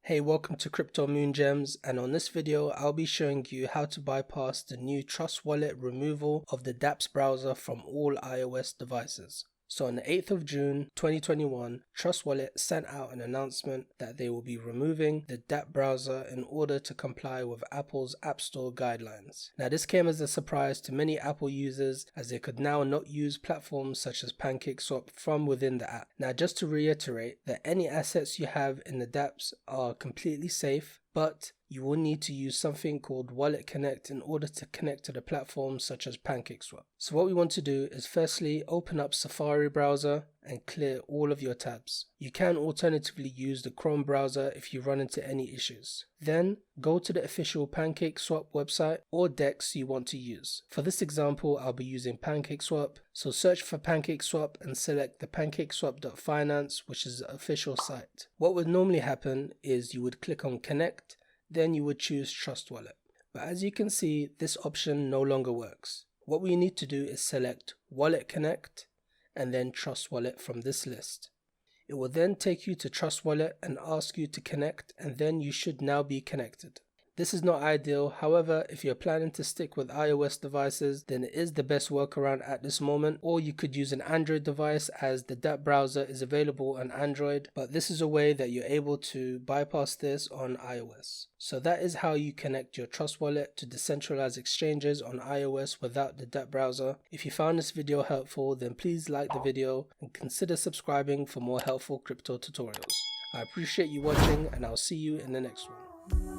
Hey, welcome to Crypto Moon Gems, and on this video I'll be showing you how to bypass the new Trust Wallet removal of the dApps browser from all iOS devices. So on the 8th of June 2021, Trust Wallet sent out an announcement that they will be removing the dApp browser in order to comply with Apple's App Store guidelines. Now this came as a surprise to many Apple users, as they could now not use platforms such as pancake from within the app. Now just to reiterate, that any assets you have in the dApps are completely safe, but you will need to use something called WalletConnect in order to connect to the platforms such as PancakeSwap. So what we want to do is firstly open up Safari browser and clear all of your tabs. You can alternatively use the Chrome browser if you run into any issues. Then go to the official PancakeSwap website or DEX you want to use. For this example, I'll be using PancakeSwap. So search for PancakeSwap and select the pancakeswap.finance, which is the official site. What would normally happen is you would click on Connect, then you would choose Trust Wallet. But as you can see, this option no longer works. What we need to do is select WalletConnect and then Trust Wallet from this list. It will then take you to Trust Wallet and ask you to connect, and then you should now be connected. This is not ideal, however, if you're planning to stick with iOS devices, then it is the best workaround at this moment, or you could use an Android device, as the dApp browser is available on Android, but this is a way that you're able to bypass this on iOS. So that is how you connect your Trust Wallet to decentralized exchanges on iOS without the dApp browser. If you found this video helpful, then please like the video and consider subscribing for more helpful crypto tutorials. I appreciate you watching, and I'll see you in the next one.